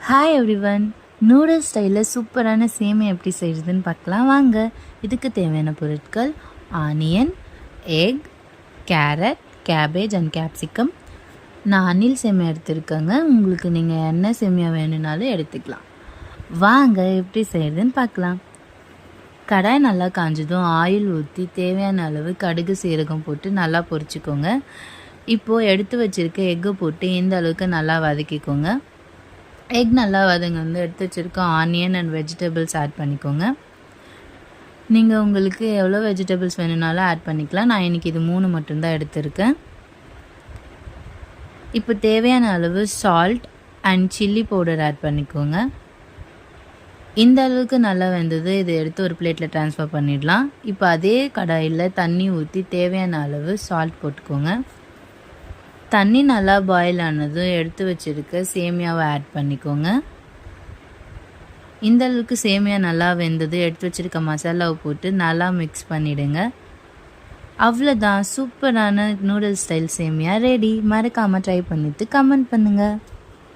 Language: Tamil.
ஹாய் எவ்ரிவன், நூடுல்ஸ் ஸ்டைலில் சூப்பரான சேமியா எப்படி செய்கிறதுன்னு பார்க்கலாம் வாங்க. இதுக்கு தேவையான பொருட்கள்: onion, egg, carrot, cabbage and capsicum. நான் அணில் சேமியா எடுத்துருக்கேங்க. உங்களுக்கு நீங்கள் என்ன சேமியா வேணும்னாலும் எடுத்துக்கலாம். வாங்க எப்படி செய்கிறதுன்னு பார்க்கலாம். கடாய் நல்லா காஞ்சதும் ஆயில் ஊற்றி தேவையான அளவு கடுகு சீரகம் போட்டு நல்லா பொரிச்சிக்கோங்க. இப்போது எடுத்து வச்சுருக்க எக்கை போட்டு இந்த அளவுக்கு நல்லா வதக்கிக்கோங்க. எக் நல்லா எடுத்து வச்சுருக்க ஆனியன் அண்ட் வெஜிடபிள்ஸ் ஆட் பண்ணிக்கோங்க. நீங்கள் உங்களுக்கு எவ்வளோ வெஜிடபிள்ஸ் வேணும்னாலும் ஆட் பண்ணிக்கலாம். நான் இன்றைக்கி இது 3 மட்டும்தான் எடுத்திருக்கேன். இப்போ தேவையான அளவு salt and chilli powder add பண்ணிக்கோங்க. இந்த அளவுக்கு நல்லா வெந்தது. இதை எடுத்து ஒரு பிளேட்டில் ட்ரான்ஸ்ஃபர் பண்ணிடலாம். இப்போ அதே கடாயில் தண்ணி ஊற்றி தேவையான அளவு சால்ட் போட்டுக்கோங்க. தண்ணி நல்லா பாயில் ஆனதும் எடுத்து வச்சுருக்க சேமியாவை ஆட் பண்ணிக்கோங்க. இந்த அளவுக்கு சேமியா நல்லா வெந்தது. எடுத்து வச்சுருக்க மசாலாவை போட்டு நல்லா மிக்ஸ் பண்ணிவிடுங்க. அவ்வளோதான், சூப்பரான நூடுல்ஸ் ஸ்டைல் சேமியா ரெடி. மறக்காமல் ட்ரை பண்ணிவிட்டு கமெண்ட் பண்ணுங்கள்.